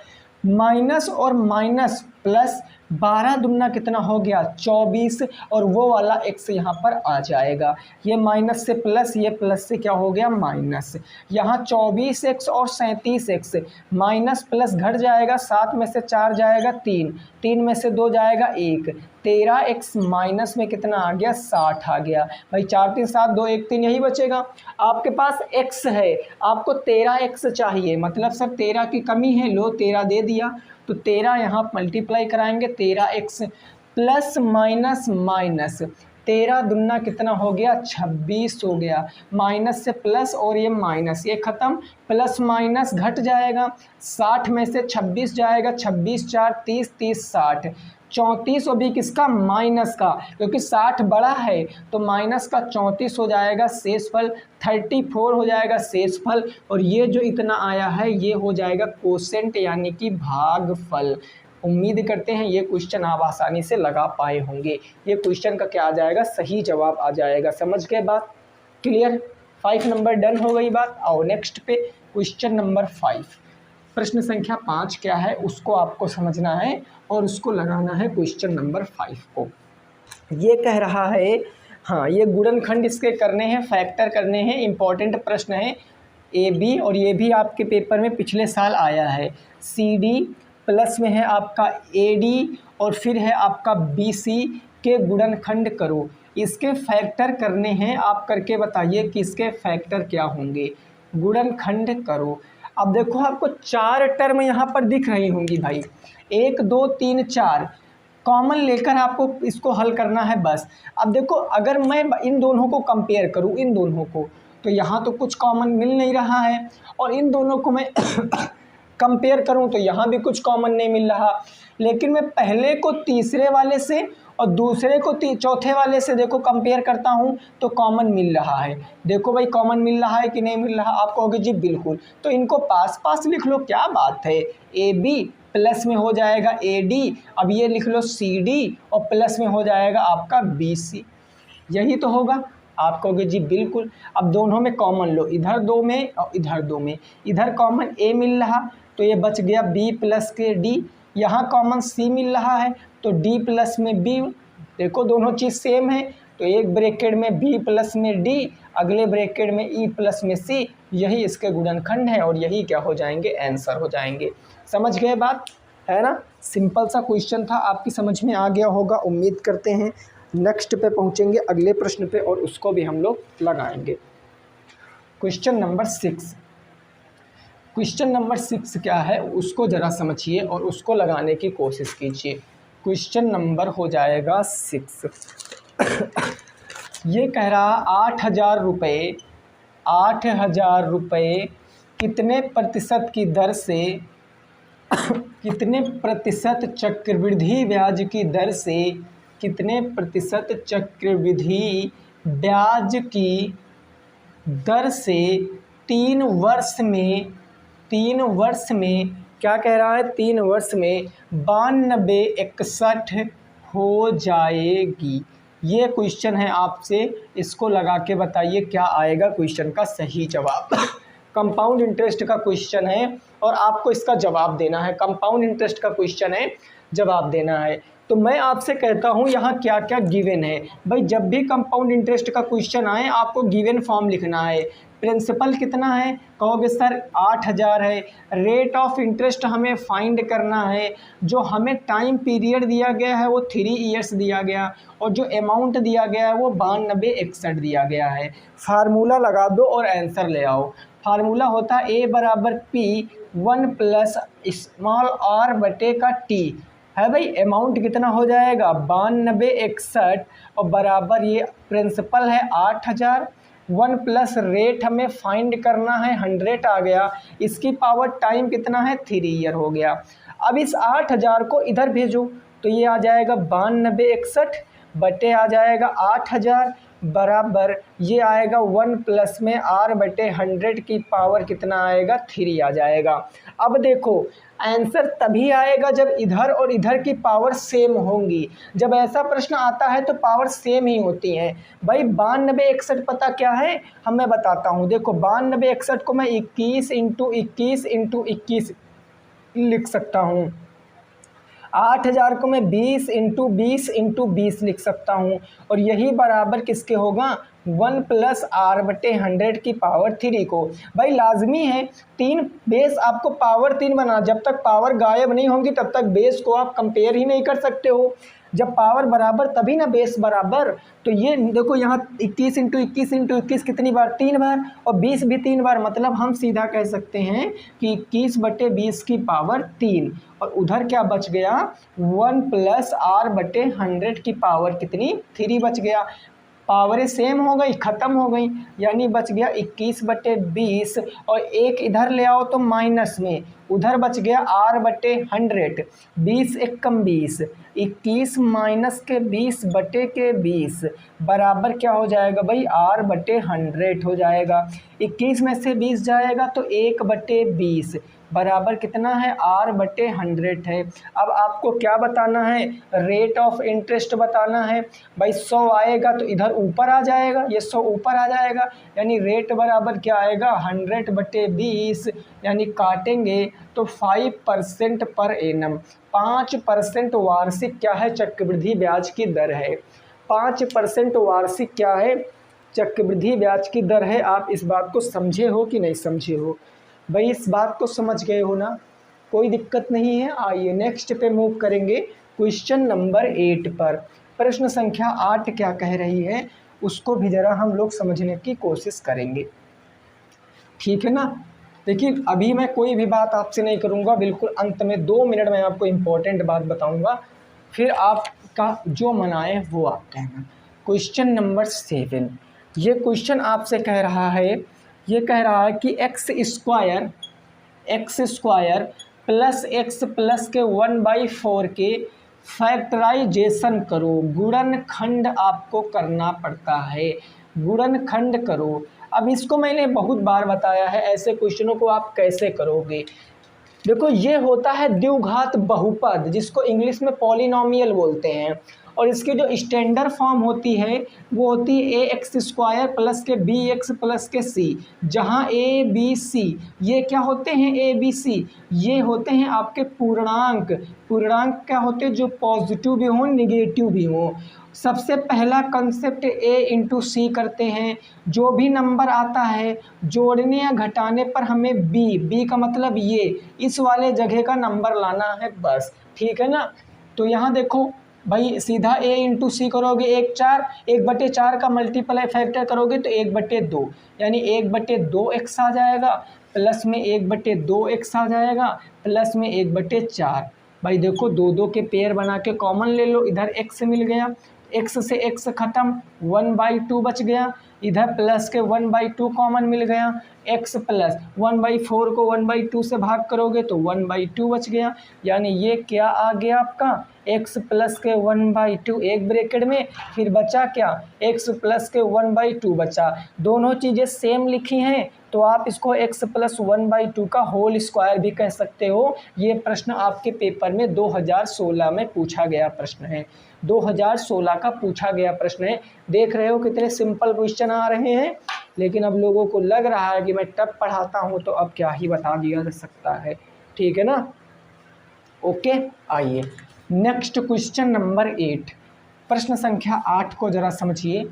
माइनस और माइनस प्लस 12 दूना कितना हो गया 24, और वो वाला x यहाँ पर आ जाएगा। ये माइनस से प्लस, ये प्लस से क्या हो गया माइनस, यहाँ 24x और 37x, माइनस प्लस घट जाएगा, 7 में से 4 जाएगा 3, 3 में से 2 जाएगा 1, 13x माइनस में कितना आ गया 60 आ गया भाई। 4 3 7 2 1 3 यही बचेगा। आपके पास x है, आपको 13x चाहिए, मतलब सर 13 की कमी है, लो 13 दे दिया, तो 13 यहाँ मल्टीप्लाई कराएंगे, 13x प्लस माइनस माइनस 13 दूना कितना हो गया 26 हो गया, माइनस से प्लस और ये माइनस, ये ख़त्म, प्लस माइनस घट जाएगा, 60 में से 26 जाएगा, 26 4 30, 30 60, 34 और भी किसका माइनस का, क्योंकि 60 बड़ा है तो माइनस का 34 हो जाएगा शेषफल, 34 हो जाएगा शेषफल, और ये जो इतना आया है ये हो जाएगा कोसेंट यानी कि भागफल। उम्मीद करते हैं ये क्वेश्चन आप आसानी से लगा पाए होंगे। ये क्वेश्चन का क्या आ जाएगा, सही जवाब आ जाएगा। समझ गए बात, क्लियर। 5 नंबर डन हो गई बात। आओ नेक्स्ट पे क्वेश्चन नंबर 5, प्रश्न संख्या 5 क्या है उसको आपको समझना है और उसको लगाना है क्वेश्चन नंबर 5 को। ये कह रहा है, हाँ ये गुणनखंड इसके करने हैं, फैक्टर करने हैं, इंपॉर्टेंट प्रश्न है ए बी, और ये भी आपके पेपर में पिछले साल आया है। सी डी प्लस में है आपका ए डी और फिर है आपका बी सी के गुणनखंड करो, इसके फैक्टर करने हैं। आप करके बताइए कि इसके फैक्टर क्या होंगे, गुणनखंड करो। अब देखो आपको 4 टर्म यहाँ पर दिख रही होंगी भाई, 1 2 3 4 कॉमन लेकर आपको इसको हल करना है बस। अब देखो अगर मैं इन दोनों को कंपेयर करूँ, इन दोनों को, तो यहाँ तो कुछ कॉमन मिल नहीं रहा है, और इन दोनों को मैं कंपेयर करूँ तो यहाँ भी कुछ कॉमन नहीं मिल रहा। लेकिन मैं पहले को तीसरे वाले से और दूसरे को चौथे वाले से देखो कंपेयर करता हूँ तो कॉमन मिल रहा है। देखो भाई कॉमन मिल रहा है कि नहीं मिल रहा, आप कहोगे जी बिल्कुल, तो इनको पास पास लिख लो, क्या बात है। ए बी प्लस में हो जाएगा ए डी, अब ये लिख लो सी डी और प्लस में हो जाएगा आपका बी सी, यही तो होगा। आप कहोगे जी बिल्कुल। अब दोनों में कॉमन लो, इधर 2 में और इधर 2 में, इधर कॉमन ए मिल रहा तो ये बच गया बी प्लस के डी, यहाँ कॉमन सी मिल रहा है तो डी प्लस में बी, देखो दोनों चीज़ सेम है, तो एक ब्रैकेट में बी प्लस में डी, अगले ब्रैकेट में ई प्लस में सी, यही इसके गुणनखंड है और यही क्या हो जाएंगे, आंसर हो जाएंगे। समझ गए बात, है ना। सिंपल सा क्वेश्चन था, आपकी समझ में आ गया होगा उम्मीद करते हैं। नेक्स्ट पे पहुंचेंगे अगले प्रश्न पे और उसको भी हम लोग लगाएंगे। क्वेश्चन नंबर 6, क्वेश्चन नंबर 6 क्या है उसको ज़रा समझिए और उसको लगाने की कोशिश कीजिए। क्वेश्चन नंबर हो जाएगा 6। ये कह रहा 8,000 रुपये, 8,000 रुपये कितने प्रतिशत की दर से, कितने प्रतिशत चक्रवृद्धि ब्याज की दर से, कितने प्रतिशत चक्रवृद्धि ब्याज की दर से 3 वर्ष में, 3 वर्ष में क्या कह रहा है, 3 वर्ष में 9261 हो जाएगी। ये क्वेश्चन है आपसे, इसको लगा के बताइए क्या आएगा क्वेश्चन का सही जवाब। कंपाउंड इंटरेस्ट का क्वेश्चन है और आपको इसका जवाब देना है। कंपाउंड इंटरेस्ट का क्वेश्चन है, जवाब देना है। तो मैं आपसे कहता हूँ यहाँ क्या क्या गिवन है भाई। जब भी कंपाउंड इंटरेस्ट का क्वेश्चन आए आपको गिवन फॉर्म लिखना है। प्रिंसिपल कितना है, कहोगे सर 8,000 है। रेट ऑफ इंटरेस्ट हमें फाइंड करना है। जो हमें टाइम पीरियड दिया गया है वो 3 ईयर्स दिया गया, और जो अमाउंट दिया गया है वो 9261 दिया गया है। फार्मूला लगा दो और आंसर ले आओ। फार्मूला होता है ए बराबर पी 1 प्लस स्मॉल आर बटे का टी, है भाई। अमाउंट कितना हो जाएगा 9261 और बराबर ये प्रिंसिपल है 8,000, 1 प्लस रेट हमें फाइंड करना है 100 आ गया, इसकी पावर टाइम कितना है 3 ईयर हो गया। अब इस 8,000 को इधर भेजो तो ये आ जाएगा 9261 बटे आ जाएगा 8,000 बराबर ये आएगा 1 प्लस में आर बटे 100 की पावर कितना आएगा 3 आ जाएगा। अब देखो आंसर तभी आएगा जब इधर और इधर की पावर सेम होंगी। जब ऐसा प्रश्न आता है तो पावर सेम ही होती हैं भाई। 9261 पता क्या है, हम मैं बताता हूँ। देखो 9261 को मैं 21 × 21 × 21 लिख सकता हूँ। 8,000 को मैं 20 × 20 × 20 लिख सकता हूँ, और यही बराबर किसके होगा 1 प्लस r/100 की पावर 3 को। भाई लाजमी है 3 बेस आपको पावर 3 बना, जब तक पावर गायब नहीं होंगी तब तक बेस को आप कंपेयर ही नहीं कर सकते हो। जब पावर बराबर तभी ना बेस बराबर। तो ये देखो यहाँ 21 × 21 × 21 कितनी बार, 3 बार, और 20 भी 3 बार, मतलब हम सीधा कह सकते हैं कि 21/20 की पावर 3। और उधर क्या बच गया, 1 प्लस r/100 की पावर कितनी, 3 बच गया। पावरें सेम हो गई, ख़त्म हो गई, यानी बच गया 21/20। और एक इधर ले आओ तो माइनस में, उधर बच गया r/100। 20 × 20, 21 माइनस के 20/20 बराबर क्या हो जाएगा भाई, r/100 हो जाएगा। 21 में से 20 जाएगा तो 1/20 बराबर कितना है, r/100 है। अब आपको क्या बताना है, रेट ऑफ इंटरेस्ट बताना है। भाई 100 आएगा तो इधर ऊपर आ जाएगा, ये 100 ऊपर आ जाएगा, यानी रेट बराबर क्या आएगा, 100/20, यानी काटेंगे तो 5% पर एनम, 5% वार्षिक क्या है, चक्रवृद्धि ब्याज की दर है। 5% वार्षिक क्या है, चक्रवृद्धि ब्याज की दर है। आप इस बात को समझे हो कि नहीं समझे हो, भाई इस बात को समझ गए हो ना, कोई दिक्कत नहीं है। आइए नेक्स्ट पे मूव करेंगे, क्वेश्चन नंबर 8 पर। प्रश्न संख्या 8 क्या कह रही है उसको भी ज़रा हम लोग समझने की कोशिश करेंगे, ठीक है ना। देखिए अभी मैं कोई भी बात आपसे नहीं करूँगा, बिल्कुल अंत में 2 मिनट में आपको इम्पोर्टेंट बात बताऊँगा, फिर आपका जो मन आए वो आप कहना। क्वेश्चन नंबर 7, ये क्वेश्चन आपसे कह रहा है, ये कह रहा है कि x square plus x plus के 1/4 के फैक्टराइजेशन करो। गुणनखंड आपको करना पड़ता है, गुणनखंड करो। अब इसको मैंने बहुत बार बताया है, ऐसे क्वेश्चनों को आप कैसे करोगे। देखो ये होता है द्विघात बहुपद, जिसको इंग्लिश में पॉलिनोमियल बोलते हैं, और इसकी जो स्टैंडर्ड फॉर्म होती है वो होती है ax² प्लस के bx प्लस के c, जहाँ a b c ये क्या होते हैं, a b c ये होते हैं आपके पूर्णांक। पूर्णांक क्या होते हैं, जो पॉजिटिव भी हों निगेटिव भी हों। सबसे पहला कंसेप्ट a इंटू सी करते हैं, जो भी नंबर आता है जोड़ने या घटाने पर हमें b का मतलब ये इस वाले जगह का नंबर लाना है बस, ठीक है ना। तो यहाँ देखो भाई सीधा a इंटू सी करोगे 1/4, 1/4 का मल्टीप्लाई फैक्टर करोगे तो 1/2, यानी 1/2x आ जाएगा, प्लस में 1/2x आ जाएगा, प्लस में 1/4। भाई देखो 2 के पेयर बना के कॉमन ले लो, इधर x मिल गया, x से x ख़त्म, 1/2 बच गया, इधर प्लस के 1/2 कॉमन मिल गया, x प्लस 1/4 को 1/2 से भाग करोगे तो 1/2 बच गया, यानी ये क्या आ गया आपका x प्लस के 1/2 एक ब्रैकेट में, फिर बचा क्या, x प्लस के 1/2 बचा। दोनों चीज़ें सेम लिखी हैं तो आप इसको x प्लस 1/2 का होल स्क्वायर भी कह सकते हो। ये प्रश्न आपके पेपर में 2016 में पूछा गया प्रश्न है, 2016 का पूछा गया प्रश्न है। देख रहे हो कितने सिंपल क्वेश्चन आ रहे हैं, लेकिन अब लोगों को लग रहा है कि मैं टफ पढ़ाता हूँ तो अब क्या ही बता दिया जा सकता है, ठीक है ना। ओके आइए नेक्स्ट क्वेश्चन नंबर 8, प्रश्न संख्या 8 को ज़रा समझिए,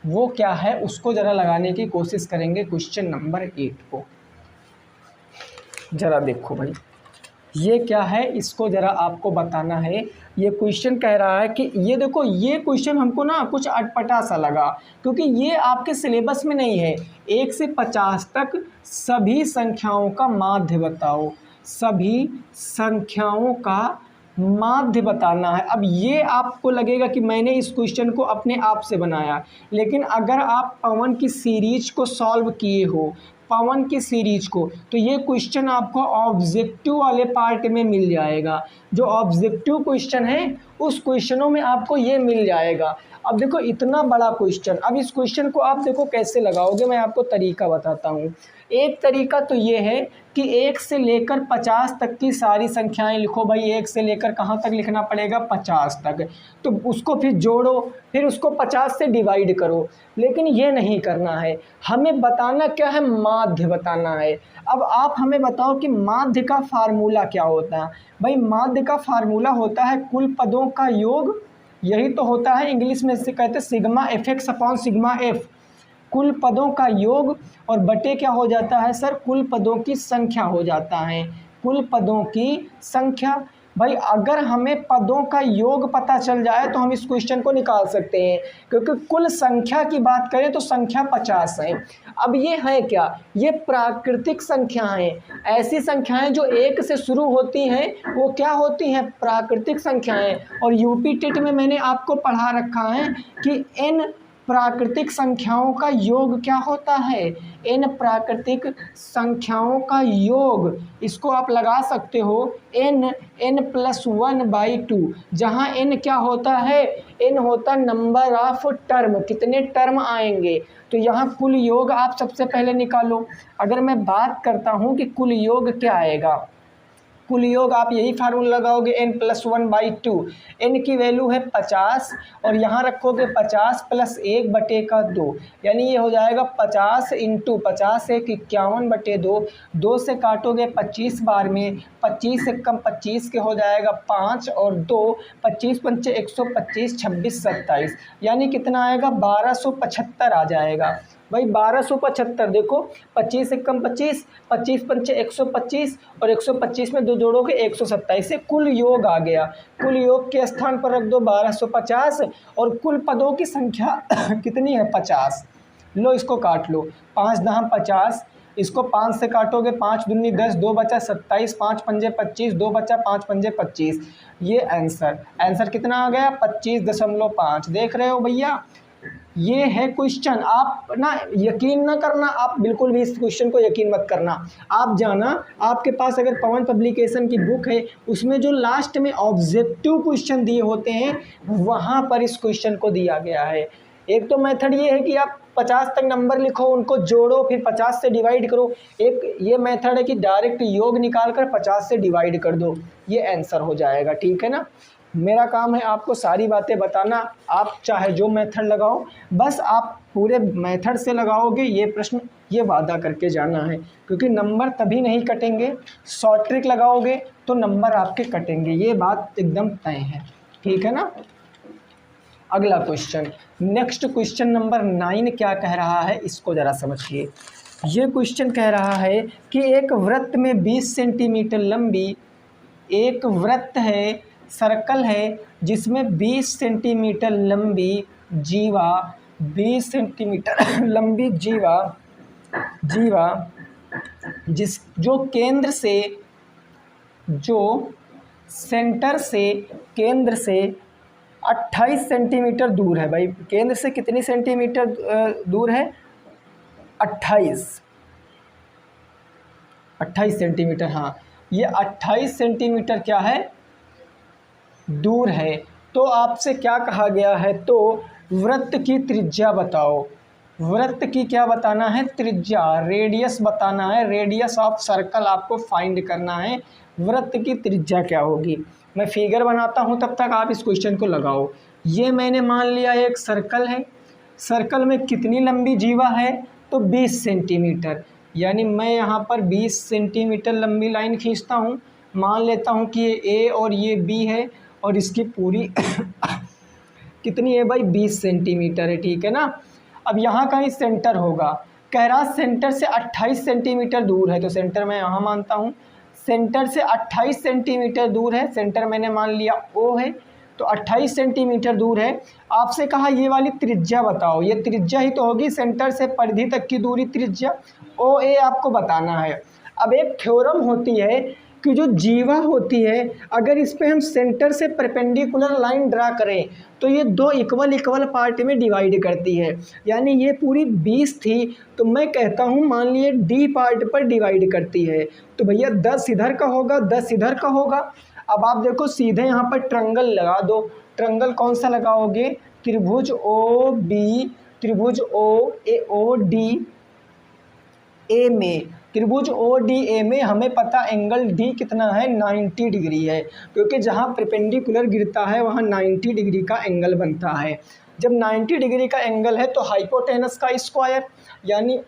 वो क्या है उसको ज़रा लगाने की कोशिश करेंगे। क्वेश्चन नंबर 8 को ज़रा देखो भाई, ये क्या है इसको ज़रा आपको बताना है। ये क्वेश्चन कह रहा है कि ये देखो, ये क्वेश्चन हमको ना कुछ अटपटा सा लगा, क्योंकि ये आपके सिलेबस में नहीं है। 1 से 50 तक सभी संख्याओं का माध्य बताओ, सभी संख्याओं का माध्य बताना है। अब ये आपको लगेगा कि मैंने इस क्वेश्चन को अपने आप से बनाया, लेकिन अगर आप पवन की सीरीज को सॉल्व किए हो, पवन की सीरीज को, तो ये क्वेश्चन आपको ऑब्जेक्टिव वाले पार्ट में मिल जाएगा। जो ऑब्जेक्टिव क्वेश्चन है उस क्वेश्चनों में आपको ये मिल जाएगा। अब देखो इतना बड़ा क्वेश्चन, अब इस क्वेश्चन को आप देखो कैसे लगाओगे, मैं आपको तरीका बताता हूँ। एक तरीका तो ये है कि 1 से लेकर 50 तक की सारी संख्याएं लिखो। भाई 1 से लेकर कहाँ तक लिखना पड़ेगा, 50 तक, तो उसको फिर जोड़ो, फिर उसको 50 से डिवाइड करो। लेकिन ये नहीं करना है, हमें बताना क्या है, माध्य बताना है। अब आप हमें बताओ कि माध्य का फार्मूला क्या होता है। भाई माध्य का फार्मूला होता है कुल पदों का योग, यही तो होता है, इंग्लिश में से कहते हैं sigma fx upon sigma f। कुल पदों का योग और बटे क्या हो जाता है सर, कुल पदों की संख्या हो जाता है, कुल पदों की संख्या। भाई अगर हमें पदों का योग पता चल जाए तो हम इस क्वेश्चन को निकाल सकते हैं, क्योंकि कुल संख्या की बात करें तो संख्या 50 है। अब ये है क्या, ये प्राकृतिक संख्याएं, ऐसी संख्याएं जो एक से शुरू होती हैं वो क्या होती हैं, प्राकृतिक संख्याएं। और यूपी टेट में मैंने आपको पढ़ा रखा है कि n प्राकृतिक संख्याओं का योग क्या होता है, n प्राकृतिक संख्याओं का योग, इसको आप लगा सकते हो n+1/2, जहाँ n क्या होता है, n होता नंबर ऑफ टर्म, कितने टर्म आएंगे। तो यहाँ कुल योग आप सबसे पहले निकालो। अगर मैं बात करता हूँ कि कुल योग क्या आएगा, कुल योग आप यही फार्मूला लगाओगे n+1/2, n की वैल्यू है 50 और यहाँ रखोगे 50 + 1/2, यानी ये हो जाएगा 50 × 50 = 51/2, 2 से काटोगे 25 बार में, 25 से कम 25 के हो जाएगा 5 और 2, 25 × 5 = 125, 26 27, यानी कितना आएगा 1275 आ जाएगा। भाई 1275 देखो, 25 से कम 25, 25 × 5 = 125 और 125 में 2 जोड़ोगे 127 से कुल योग आ गया। कुल योग के स्थान पर रख दो 1250 और कुल पदों की संख्या कितनी है 50। लो इसको काट लो, 5 दहाम 50, इसको 5 से काटोगे 5 दूनी 10, 2 बचा 27, 5 पंजे 25, 2 बचा 5 पंजे 25, ये आंसर कितना आ गया 25.5। देख रहे हो भैया, ये है क्वेश्चन। आप ना यकीन ना करना, आप बिल्कुल भी इस क्वेश्चन को यकीन मत करना। आप जाना, आपके पास अगर पवन पब्लिकेशन की बुक है उसमें जो लास्ट में ऑब्जेक्टिव क्वेश्चन दिए होते हैं वहाँ पर इस क्वेश्चन को दिया गया है। एक तो मेथड ये है कि आप 50 तक नंबर लिखो, उनको जोड़ो, फिर 50 से डिवाइड करो। एक ये मेथड है कि डायरेक्ट योग निकाल कर 50 से डिवाइड कर दो, ये आंसर हो जाएगा। ठीक है ना, मेरा काम है आपको सारी बातें बताना, आप चाहे जो मेथड लगाओ, बस आप पूरे मेथड से लगाओगे ये प्रश्न, ये वादा करके जाना है, क्योंकि नंबर तभी नहीं कटेंगे, शॉर्ट ट्रिक लगाओगे तो नंबर आपके कटेंगे, ये बात एकदम तय है। ठीक है ना। अगला क्वेश्चन, नेक्स्ट क्वेश्चन नंबर 9 क्या कह रहा है, इसको ज़रा समझिए। ये क्वेश्चन कह रहा है कि एक वृत्त में 20 सेंटीमीटर लंबी एक वृत्त है, सर्कल है, जिसमें 20 सेंटीमीटर लंबी जीवा 20 सेंटीमीटर लंबी जीवा जो केंद्र से 28 सेंटीमीटर दूर है। भाई केंद्र से कितनी सेंटीमीटर दूर है, 28 सेंटीमीटर। हाँ, ये 28 सेंटीमीटर क्या है, दूर है। तो आपसे क्या कहा गया है, तो वृत्त की त्रिज्या बताओ। वृत्त की क्या बताना है, त्रिज्या, रेडियस बताना है, रेडियस ऑफ सर्कल आपको फाइंड करना है। वृत्त की त्रिज्या क्या होगी, मैं फिगर बनाता हूँ तब तक आप इस क्वेश्चन को लगाओ। ये मैंने मान लिया एक सर्कल है, सर्कल में कितनी लंबी जीवा है, तो 20 सेंटीमीटर, यानी मैं यहाँ पर 20 सेंटीमीटर लंबी लाइन खींचता हूँ। मान लेता हूँ कि ये ए और ये बी है और इसकी पूरी कितनी है भाई, 20 सेंटीमीटर है। ठीक है ना। अब यहाँ कहीं सेंटर होगा, कह रहा सेंटर से 28 सेंटीमीटर दूर है, तो सेंटर मैं यहाँ मानता हूँ, सेंटर से 28 सेंटीमीटर दूर है, सेंटर मैंने मान लिया ओ है, तो 28 सेंटीमीटर दूर है। आपसे कहा ये वाली त्रिज्या बताओ, ये त्रिज्या ही तो होगी, सेंटर से परिधि तक की दूरी त्रिज्या, ओ ए आपको बताना है। अब एक थ्योरम होती है कि जो जीवा होती है, अगर इस पे हम सेंटर से परपेंडिकुलर लाइन ड्रा करें तो ये 2 इक्वल पार्ट में डिवाइड करती है, यानी ये पूरी 20 थी तो मैं कहता हूँ मान लिए डी पार्ट पर डिवाइड करती है। तो भैया 10 इधर का होगा, 10 इधर का होगा। अब आप देखो सीधे यहाँ पर ट्रायंगल लगा दो। ट्रायंगल कौन सा लगाओगे, त्रिभुज ओ बी, त्रिभुज ओ डी ए में, त्रिभुज ओ डी ए में हमें पता एंगल डी कितना है, 90 डिग्री है, क्योंकि जहाँ परपेंडिकुलर गिरता है वहाँ 90 डिग्री का एंगल बनता है। जब 90 डिग्री का एंगल है तो हाइपोटेनस का स्क्वायर यानी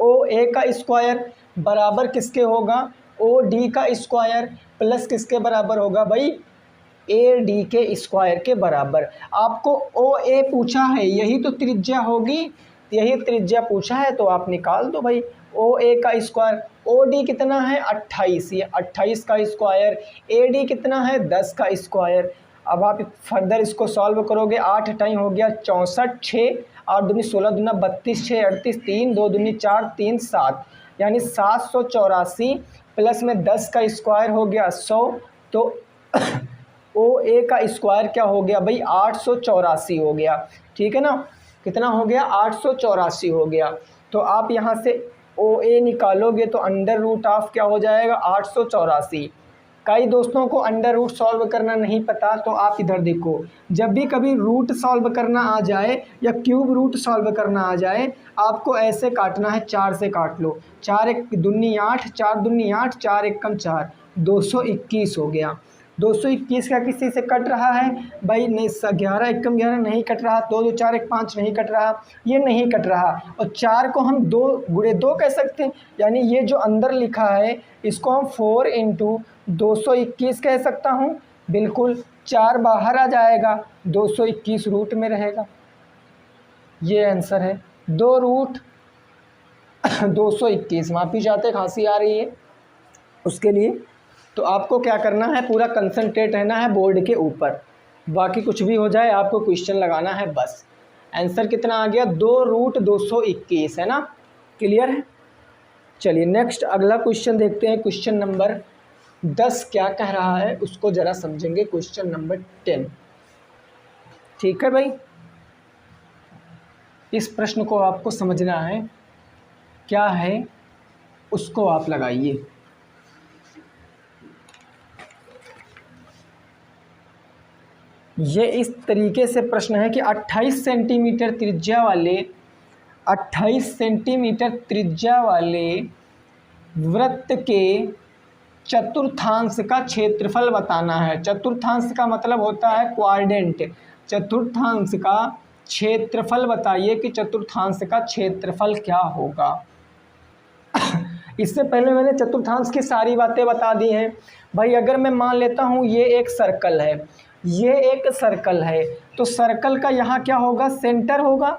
ओ ए का स्क्वायर बराबर किसके होगा, ओ डी का स्क्वायर प्लस किसके बराबर होगा भाई, AD के स्क्वायर के बराबर। आपको OA पूछा है, यही तो त्रिज्या होगी, यही त्रिज्या पूछा है, तो आप निकाल दो भाई OA का स्क्वायर। OD कितना है 28, ये 28 का स्क्वायर। AD कितना है 10 का स्क्वायर। अब आप फर्दर इसको सॉल्व करोगे, 8 टाइम हो गया 64, 6 8 दूनी 16 दूना 32, 6 38, 3 2 दूनी 4 3 7, यानी 784 प्लस में 10 का स्क्वायर हो गया 100। तो OA का स्क्वायर क्या हो गया भाई 884 हो गया, ठीक है ना। कितना हो गया 884 हो गया। तो आप यहाँ से OA निकालोगे तो अंडर रूट ऑफ क्या हो जाएगा 884। कई दोस्तों को अंडर रूट सॉल्व करना नहीं पता, तो आप इधर देखो, जब भी कभी रूट सॉल्व करना आ जाए या क्यूब रूट सॉल्व करना आ जाए, आपको ऐसे काटना है, 4 से काट लो, 4 एक दूनी 8, 4 दूनी 8, 4 एक कम 4, 221 हो गया। 221 का किसी से कट रहा है भाई नहीं, 11 एकम 11 नहीं कट रहा, 2 2 4 1 5 नहीं कट रहा, ये नहीं कट रहा। और 4 को हम 2 गुणे 2 कह सकते हैं, यानी ये जो अंदर लिखा है इसको हम 4 इंटू 221 कह सकता हूँ। बिल्कुल 4 बाहर आ जाएगा, 221 रूट में रहेगा, ये आंसर है। 2 रूट 221, माफ़ी चाहते, खांसी आ रही है उसके लिए। तो आपको क्या करना है, पूरा कंसंट्रेट रहना है बोर्ड के ऊपर, बाकी कुछ भी हो जाए आपको क्वेश्चन लगाना है बस। आंसर कितना आ गया 2 रूट 221, है ना, क्लियर है। चलिए नेक्स्ट अगला क्वेश्चन देखते हैं, क्वेश्चन नंबर 10 क्या कह रहा है उसको ज़रा समझेंगे। क्वेश्चन नंबर 10, ठीक है भाई। इस प्रश्न को आपको समझना है क्या है, उसको आप लगाइए। ये इस तरीके से प्रश्न है कि 28 सेंटीमीटर त्रिज्या वाले 28 सेंटीमीटर त्रिज्या वाले वृत्त के चतुर्थांश का क्षेत्रफल बताना है। चतुर्थांश का मतलब होता है क्वाड्रेंट। चतुर्थांश का क्षेत्रफल बताइए कि चतुर्थांश का क्षेत्रफल क्या होगा। इससे पहले मैंने चतुर्थांश की सारी बातें बता दी हैं भाई। अगर मैं मान लेता हूँ ये एक सर्कल है, ये एक सर्कल है, तो सर्कल का यहाँ क्या होगा, सेंटर होगा,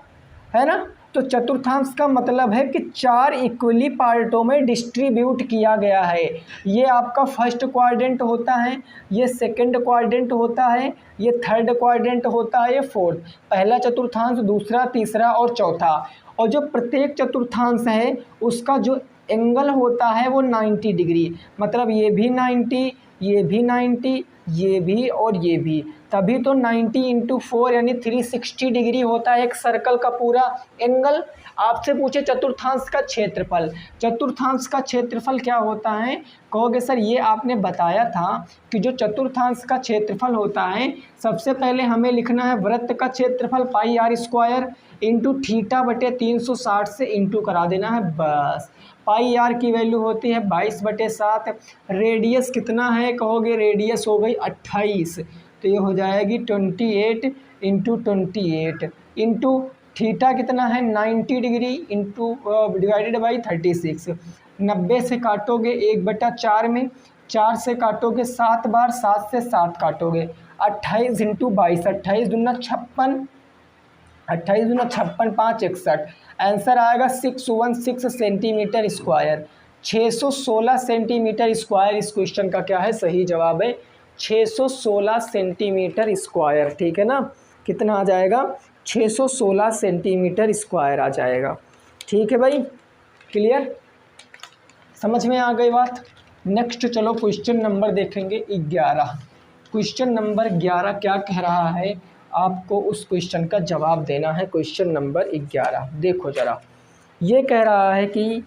है ना। तो चतुर्थांश का मतलब है कि 4 इक्वली पार्टों में डिस्ट्रीब्यूट किया गया है। ये आपका फर्स्ट क्वाड्रेंट होता है, ये सेकंड क्वाड्रेंट होता है, ये थर्ड क्वाड्रेंट होता है, ये फोर्थ। पहला चतुर्थांश, दूसरा, तीसरा और चौथा। और जो प्रत्येक चतुर्थांश है उसका जो एंगल होता है वो 90 डिग्री, मतलब ये भी 90, ये भी 90, ये भी और ये भी, तभी तो 90 इंटू 4 यानी 360 डिग्री होता है एक सर्कल का पूरा एंगल। आपसे पूछे चतुर्थांश का क्षेत्रफल, चतुर्थांश का क्षेत्रफल क्या होता है, कहोगे सर ये आपने बताया था कि जो चतुर्थांश का क्षेत्रफल होता है, सबसे पहले हमें लिखना है वृत्त का क्षेत्रफल पाई आर स्क्वायर इंटू थीटा बटे 360 से इंटू करा देना है बस। पाई आर की वैल्यू होती है 22/7। रेडियस कितना है कहोगे, रेडियस हो गई 28, तो ये हो जाएगी 28 इंटू 28 इंटू थीटा कितना है 90 डिग्री इंटू डिवाइडेड बाई 36। 90 से काटोगे 1/4 में, 4 से काटोगे 7 बार, 7 से 7 काटोगे, 28 इंटू 22, 28 दूना 56, 28 दूना 56, 5 61। आंसर आएगा 616 सेंटीमीटर स्क्वायर। 616 सेंटीमीटर स्क्वायर इस क्वेश्चन का क्या है, सही जवाब है 616 सेंटीमीटर स्क्वायर, ठीक है ना। कितना आ जाएगा 616 सेंटीमीटर स्क्वायर आ जाएगा, ठीक है भाई, क्लियर, समझ में आ गई बात। नेक्स्ट चलो क्वेश्चन नंबर देखेंगे 11। क्वेश्चन नंबर 11 क्या कह रहा है, आपको उस क्वेश्चन का जवाब देना है। क्वेश्चन नंबर 11 देखो ज़रा, ये कह रहा है कि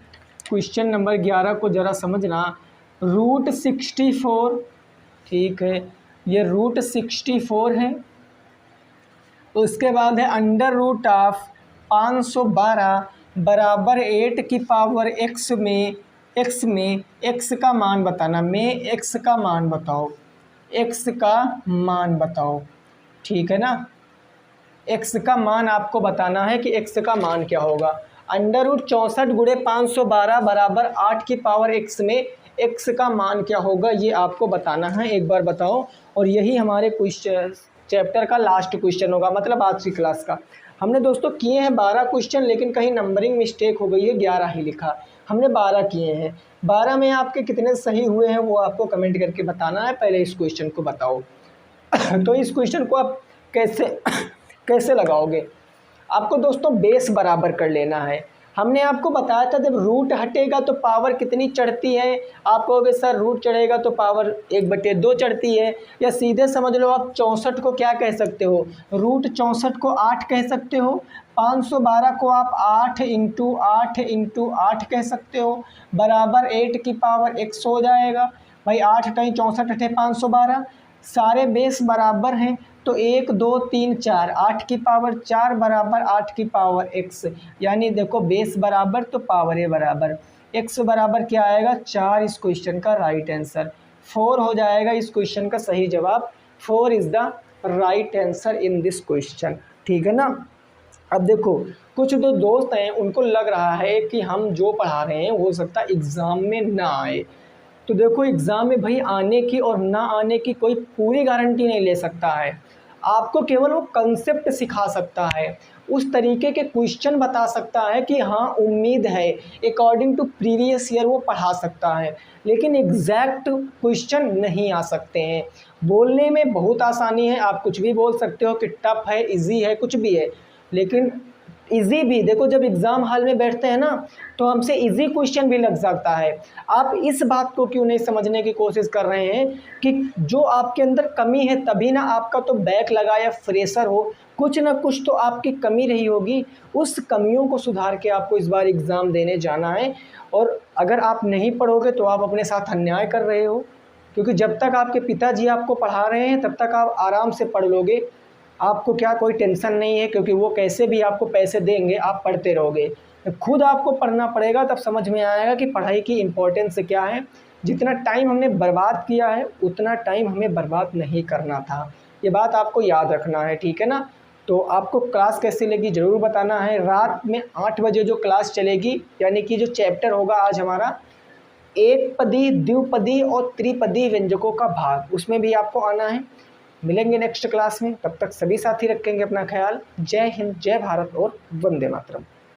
क्वेश्चन नंबर 11 को ज़रा समझना। रूट 64, ठीक है, ये रूट 64 है। तो उसके बाद है अंडर रूट ऑफ 512 बराबर 8 की पावर x में x का मान बताना, में x का मान बताओ, x का मान बताओ, ठीक है ना। x का मान आपको बताना है कि x का मान क्या होगा। अंडर रूट 64 गुणे 512 बराबर 8 की पावर x में x का मान क्या होगा ये आपको बताना है, एक बार बताओ। और यही हमारे क्वेश्चन चैप्टर का लास्ट क्वेश्चन होगा, मतलब आज की क्लास का। हमने दोस्तों किए हैं 12 क्वेश्चन, लेकिन कहीं नंबरिंग मिस्टेक हो गई है, 11 ही लिखा। हमने 12 किए हैं, 12 में आपके कितने सही हुए हैं वो आपको कमेंट करके बताना है। पहले इस क्वेश्चन को बताओ। तो इस क्वेश्चन को आप कैसे कैसे लगाओगे? आपको दोस्तों बेस बराबर कर लेना है। हमने आपको बताया था जब रूट हटेगा तो पावर कितनी चढ़ती है। आप कहोगे सर रूट चढ़ेगा तो पावर 1/2 चढ़ती है, या सीधे समझ लो आप 64 को क्या कह सकते हो, रूट 64 को 8 कह सकते हो। 512 को आप 8 इंटू 8 इंटू 8 कह सकते हो, बराबर 8 की पावर 100 हो जाएगा। भाई 8 टाइम 64 अठे 512, सारे बेस बराबर हैं तो 1 2 3 4, 8 की पावर 4 बराबर 8 की पावर x, यानी देखो बेस बराबर तो पावर ए बराबर। x बराबर क्या आएगा 4, इस क्वेश्चन का राइट आंसर 4 हो जाएगा। इस क्वेश्चन का सही जवाब 4 is the right answer in this question, ठीक है ना। अब देखो कुछ जो दोस्त हैं उनको लग रहा है कि हम जो पढ़ा रहे हैं हो सकता है एग्ज़ाम में ना आए। तो देखो एग्ज़ाम में भाई आने की और ना आने की कोई पूरी गारंटी नहीं ले सकता है। आपको केवल वो कंसेप्ट सिखा सकता है, उस तरीके के क्वेश्चन बता सकता है कि हाँ उम्मीद है अकॉर्डिंग टू प्रीवियस ईयर वो पढ़ा सकता है, लेकिन एग्जैक्ट क्वेश्चन नहीं आ सकते हैं। बोलने में बहुत आसानी है, आप कुछ भी बोल सकते हो कि टफ है, इजी है, कुछ भी है, लेकिन इजी भी देखो जब एग्ज़ाम हॉल में बैठते हैं ना तो हमसे इजी क्वेश्चन भी लग सकता है। आप इस बात को क्यों नहीं समझने की कोशिश कर रहे हैं कि जो आपके अंदर कमी है तभी ना आपका तो बैक लगा या फ्रेशर हो, कुछ ना कुछ तो आपकी कमी रही होगी। उस कमियों को सुधार के आपको इस बार एग्ज़ाम देने जाना है। और अगर आप नहीं पढ़ोगे तो आप अपने साथ अन्याय कर रहे हो, क्योंकि जब तक आपके पिताजी आपको पढ़ा रहे हैं तब तक आप आराम से पढ़ लोगे, आपको क्या कोई टेंशन नहीं है, क्योंकि वो कैसे भी आपको पैसे देंगे, आप पढ़ते रहोगे। खुद आपको पढ़ना पड़ेगा, तब समझ में आएगा कि पढ़ाई की इम्पोर्टेंस क्या है। जितना टाइम हमने बर्बाद किया है उतना टाइम हमें बर्बाद नहीं करना था, ये बात आपको याद रखना है, ठीक है ना। तो आपको क्लास कैसी लगी ज़रूर बताना है। रात में 8 बजे जो क्लास चलेगी, यानी कि जो चैप्टर होगा आज हमारा एक पदी, द्विपदी और त्रिपदी व्यंजकों का भाग, उसमें भी आपको आना है। मिलेंगे नेक्स्ट क्लास में, तब तक सभी साथी रखेंगे अपना ख्याल। जय हिंद, जय भारत और वंदे मातरम।